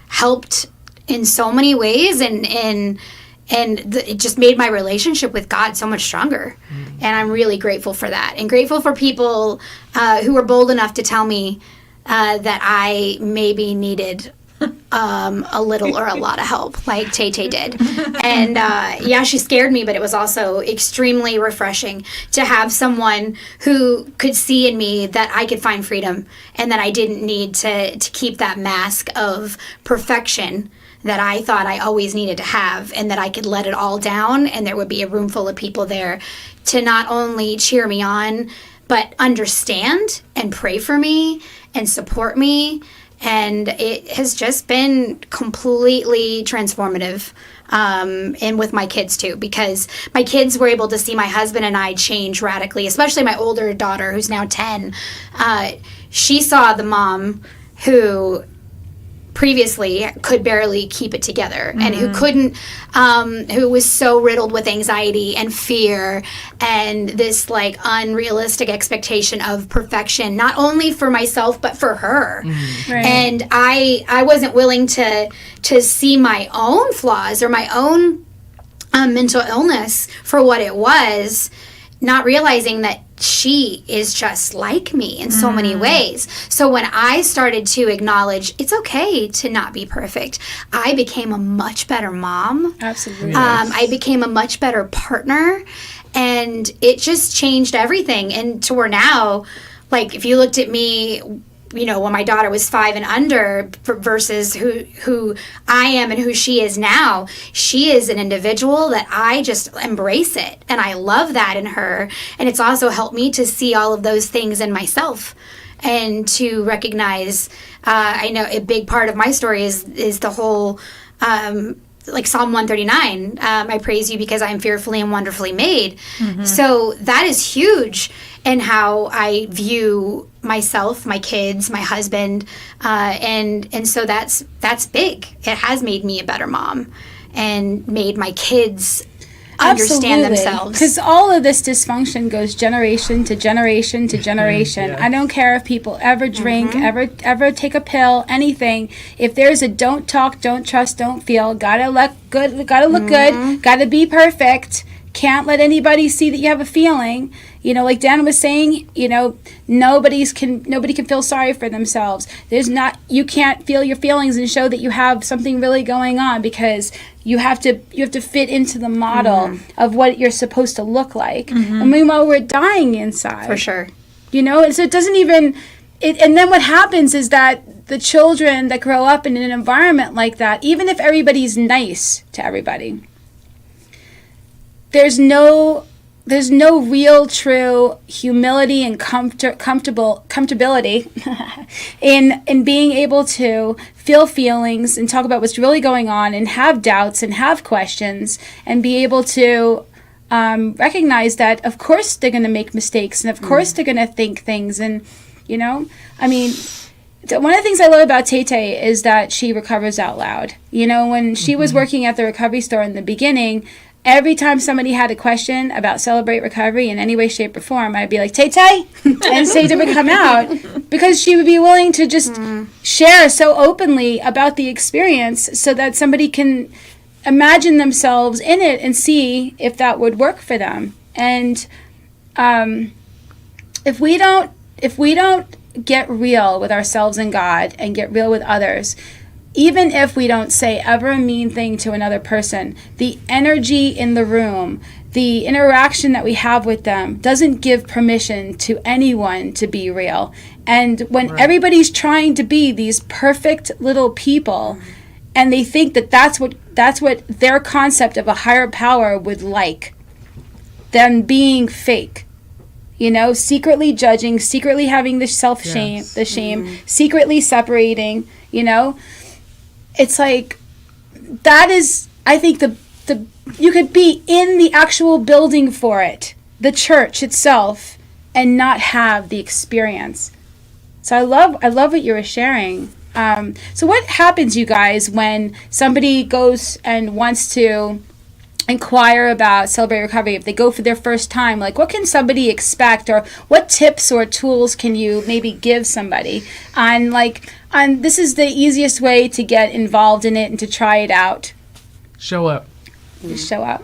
helped in so many ways, and it just made my relationship with God so much stronger. And I'm really grateful for that, and grateful for people who were bold enough to tell me that I maybe needed a little or a lot of help, like Tay-Tay did. And she scared me, but it was also extremely refreshing to have someone who could see in me that I could find freedom, and that I didn't need to keep that mask of perfection that I thought I always needed to have, and that I could let it all down, and there would be a room full of people there to not only cheer me on, but understand and pray for me and support me. And it has just been completely transformative. And with my kids too, because my kids were able to see my husband and I change radically, especially my older daughter, who's now 10. She saw the mom who previously could barely keep it together, and who couldn't, who was so riddled with anxiety and fear and this, like, unrealistic expectation of perfection, not only for myself but for her. Right. And I wasn't willing to see my own flaws or my own mental illness for what it was, not realizing that she is just like me in so many ways. So when I started to acknowledge it's okay to not be perfect, I became a much better mom. Absolutely. I became a much better partner, and it just changed everything. And to where now, like, if you looked at me, you know, when my daughter was 5 and under versus who I am and who she is now, she is an individual that I just embrace it. And I love that in her. And it's also helped me to see all of those things in myself, and to recognize, I know a big part of my story is the whole, like Psalm 139, I praise you because I am fearfully and wonderfully made. So that is huge in how I view myself, my kids, my husband, and so that's big. It has made me a better mom, and made my kids understand themselves. Because all of this dysfunction goes generation to generation to generation. I don't care if people ever drink, ever take a pill, anything. If there's a don't talk, don't trust, don't feel, gotta look good, gotta be perfect, can't let anybody see that you have a feeling. You know, like Dan was saying, you know, nobody can feel sorry for themselves. You can't feel your feelings and show that you have something really going on, because you have to fit into the model of what you're supposed to look like. And meanwhile, we're dying inside. For sure. You know, and so it doesn't even, and then what happens is that the children that grow up in an environment like that, even if everybody's nice to everybody, there's no real true humility and comfortability in being able to feel feelings and talk about what's really going on and have doubts and have questions and be able to recognize that of course they're going to make mistakes and of course they're going to think things. And you know, I mean, one of the things I love about Tay is that she recovers out loud. You know, when she was working at the recovery store in the beginning, every time somebody had a question about Celebrate Recovery in any way, shape, or form, I'd be like, Tay, and say to her come out, because she would be willing to just share so openly about the experience so that somebody can imagine themselves in it and see if that would work for them. And if we don't get real with ourselves and God and get real with others, even if we don't say ever a mean thing to another person, the energy in the room, the interaction that we have with them doesn't give permission to anyone to be real. And when everybody's trying to be these perfect little people, and they think that that's what their concept of a higher power would like, them being fake. You know, secretly judging, secretly having the self-shame, the shame, secretly separating, you know. It's like, that is, I think, the you could be in the actual building for it, the church itself, and not have the experience. So I love what you were sharing. So what happens, you guys, when somebody goes and wants to inquire about Celebrate Recovery? If they go for their first time, like, what can somebody expect, or what tips or tools can you maybe give somebody on this is the easiest way to get involved in it and to try it out? Show up. Just show up.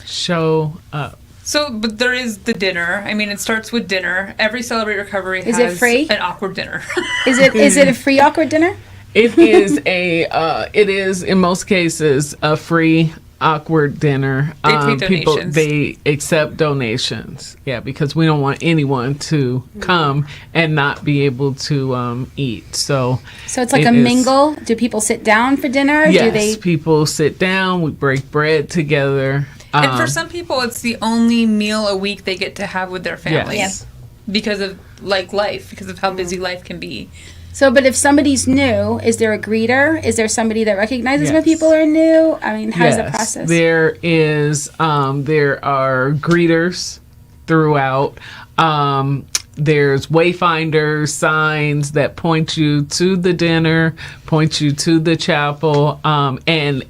Show up. So, but there is the dinner. I mean, it starts with dinner. Every Celebrate Recovery has it free? An awkward dinner. Is it a free awkward dinner? It is it is in most cases a free awkward dinner. They take donations. They accept donations. Yeah, because we don't want anyone to come and not be able to eat. So it's like a mingle. Do people sit down for dinner? Yes, people sit down. We break bread together. And for some people, it's the only meal a week they get to have with their families. Yes. Because of life, because of how busy life can be. So, but if somebody's new, is there a greeter? Is there somebody that recognizes when people are new? I mean, how's the process? There is. There are greeters throughout. There's wayfinders, signs that point you to the dinner, point you to the chapel, and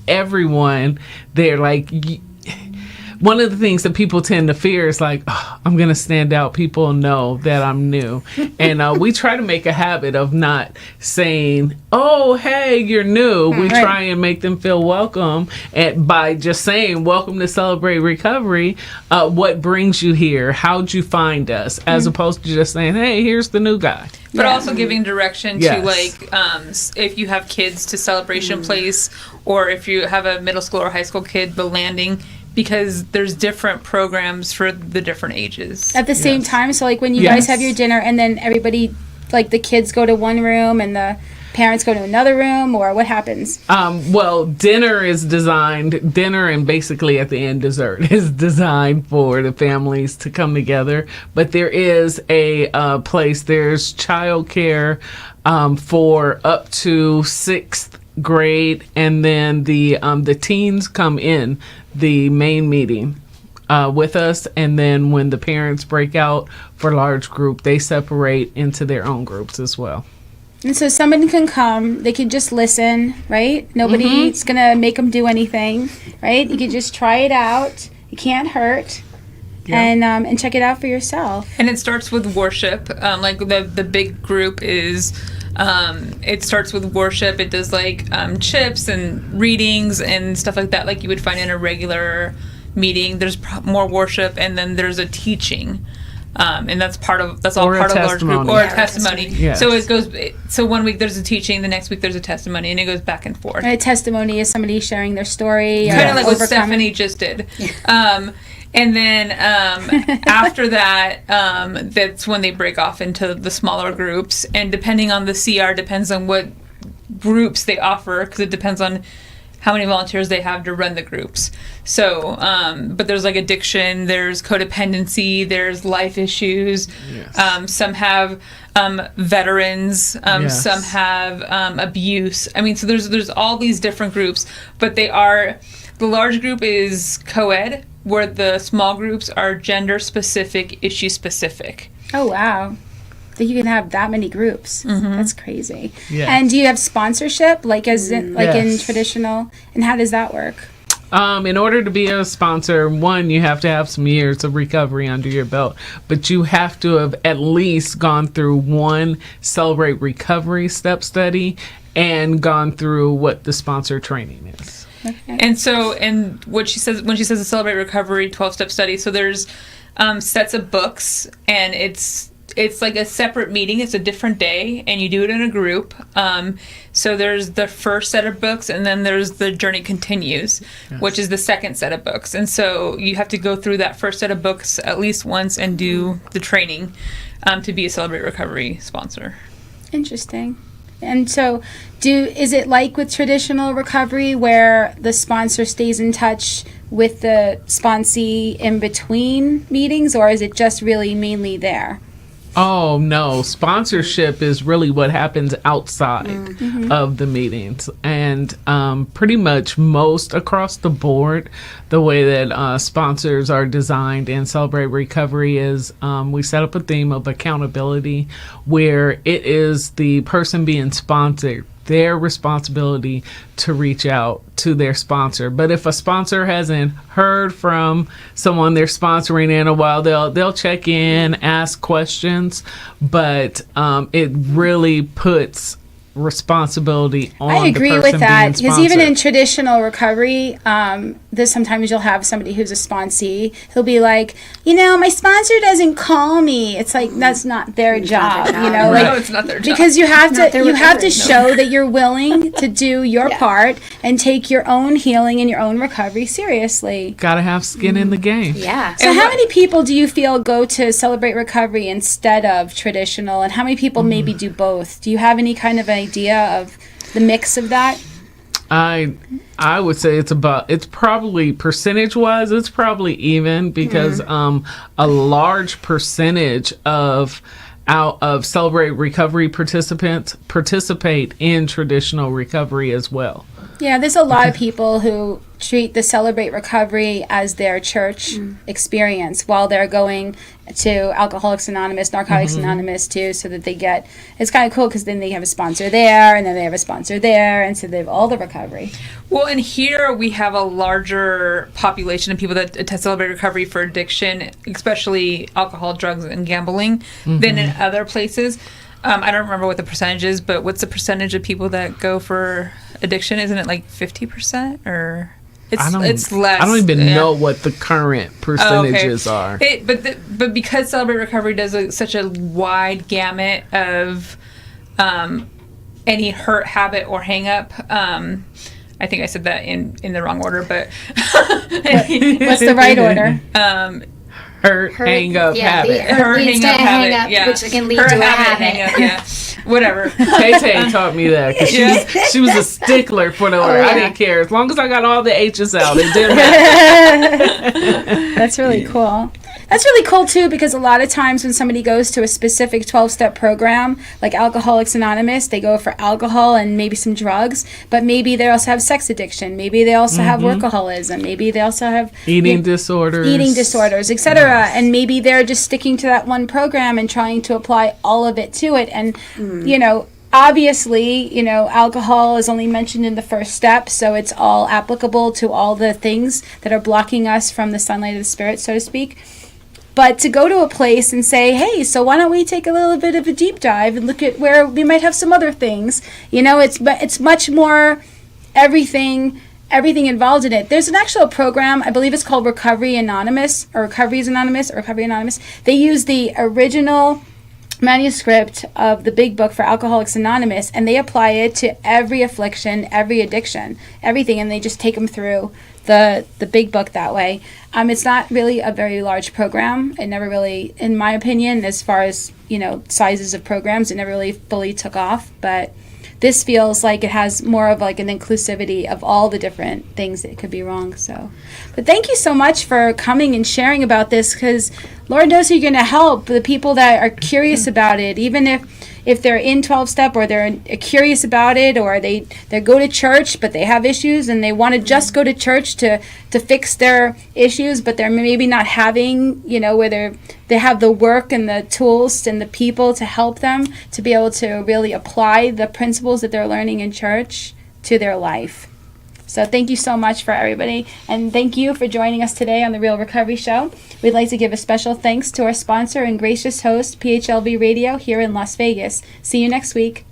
everyone. They're like. One of the things that people tend to fear is like, oh, I'm going to stand out. People know that I'm new. And we try to make a habit of not saying, oh, hey, you're new. We try and make them feel welcome by just saying, welcome to Celebrate Recovery. What brings you here? How'd you find us? As opposed to just saying, hey, here's the new guy. But also giving direction to, like, if you have kids, to Celebration Place, or if you have a middle school or high school kid, the Landing, because there's different programs for the different ages. At the same time? So, like, when you guys have your dinner and then everybody, like, the kids go to one room and the parents go to another room, or what happens? Well, dinner and basically at the end dessert is designed for the families to come together. But there is a place, there's childcare for up to 6th grade, and then the teens come in the main meeting with us, and then when the parents break out for large group, they separate into their own groups as well. And so someone can come, they can just listen, right? Nobody's gonna make them do anything, right? You can just try it out. It can't hurt. And check it out for yourself. And it starts with worship. Like the big group is, it starts with worship. It does like chips and readings and stuff like that, like you would find in a regular meeting. There's more worship, and then there's a teaching. And that's all Or part a of a large group, testimony. or a Yeah, or a testimony. Yes. So it goes. So one week there's a teaching, the next week there's a testimony, and it goes back and forth. And a testimony is somebody sharing their story. Kind of like what overcoming. Stephanie just did. And then after that, that's when they break off into the smaller groups. And depending on the CR, depends on what groups they offer, because it depends on how many volunteers they have to run the groups. So, but there's like addiction, there's codependency, there's life issues. Yes. Some have veterans, Yes. some have abuse. I mean, so there's all these different groups, but the large group is co-ed, where the small groups are gender specific, issue specific. Oh, wow. That you can have that many groups. Mm-hmm. That's crazy. Yes. And do you have sponsorship, like in Yes. traditional? And how does that work? In order to be a sponsor, one, you have to have some years of recovery under your belt, but you have to have at least gone through one Celebrate Recovery step study and gone through what the sponsor training is. And so, and what she says when she says the Celebrate Recovery 12-step study, so there's sets of books, and it's like a separate meeting. It's a different day, and you do it in a group. So there's the first set of books, and then there's the Journey Continues, which is the second set of books. And so you have to go through that first set of books at least once and do the training to be a Celebrate Recovery sponsor. Interesting. And so, is it like with traditional recovery where the sponsor stays in touch with the sponsee in between meetings, or is it just really mainly there? Oh, no. Sponsorship is really what happens outside of the meetings. And pretty much most across the board, the way that sponsors are designed in Celebrate Recovery is we set up a theme of accountability, where it is the person being sponsored, their responsibility to reach out to their sponsor. But if a sponsor hasn't heard from someone they're sponsoring in a while, they'll check in, ask questions, but it really puts responsibility on I agree the person with that, being because even in sponsored. traditional recovery, sometimes you'll have somebody who's a sponsee. He'll be like, my sponsor doesn't call me. It's like that's not their job, their job. like, Right. No, it's not their job. because you have Not their to recovery. show that you're willing to do your Yeah. part and take your own healing and your own recovery seriously. Gotta have skin in the game. Yeah. So how many people do you feel go to Celebrate Recovery instead of traditional, and how many people maybe do both? Do you have any kind of idea of the mix of that? I would say it's probably percentage wise, it's probably even, because a large percentage of Celebrate Recovery participants participate in traditional recovery as well. Yeah, there's a lot of people who treat the Celebrate Recovery as their church experience while they're going to Alcoholics Anonymous, Narcotics Anonymous too, so that they get, it's kind of cool because then they have a sponsor there, and then they have a sponsor there, and so they have all the recovery. Well, and here we have a larger population of people that Celebrate Recovery for addiction, especially alcohol, drugs, and gambling, than in other places. I don't remember what the percentage is, but what's the percentage of people that go for addiction? Isn't it like 50%, or it's less? I don't even know what the current percentages are. But because Celebrate Recovery does such a wide gamut of any hurt, habit, or hang up. I think I said that in the wrong order, but What's the right order? Hurt, hang up, habit. Her leads to hang up a hang habit, up, yeah. which can lead Her to a hang habit. up, yeah. Whatever. Tay taught me that because she was a stickler for the order. yeah. I didn't care as long as I got all the H's out. It didn't matter. That's really cool. That's really cool too, because a lot of times when somebody goes to a specific 12-step program, like Alcoholics Anonymous, they go for alcohol and maybe some drugs, but maybe they also have sex addiction, maybe they also have workaholism, maybe they also have Eating disorders, etc. And maybe they're just sticking to that one program and trying to apply all of it to it. And obviously, alcohol is only mentioned in the first step, so it's all applicable to all the things that are blocking us from the sunlight of the spirit, so to speak. But to go to a place and say, hey, so why don't we take a little bit of a deep dive and look at where we might have some other things? It's much more everything everything involved in it. There's an actual program, I believe it's called Recovery Anonymous, or Recoveries Anonymous, or Recovery Anonymous. They use the original manuscript of the big book for Alcoholics Anonymous, and they apply it to every affliction, every addiction, everything, and they just take them through the big book that way. It's not really a very large program. It never really, in my opinion, as far as, sizes of programs, it never really fully took off, but this feels like it has more of like an inclusivity of all the different things that could be wrong. So, but thank you so much for coming and sharing about this, because Lord knows you're going to help the people that are curious about it, even if they're in 12-step or they're curious about it, or they go to church but they have issues and they want to just go to church to fix their issues, but they're maybe not having, where they have the work and the tools and the people to help them to be able to really apply the principles that they're learning in church to their life. So thank you so much for everybody, and thank you for joining us today on the Real Recovery Show. We'd like to give a special thanks to our sponsor and gracious host, PHLV Radio, here in Las Vegas. See you next week.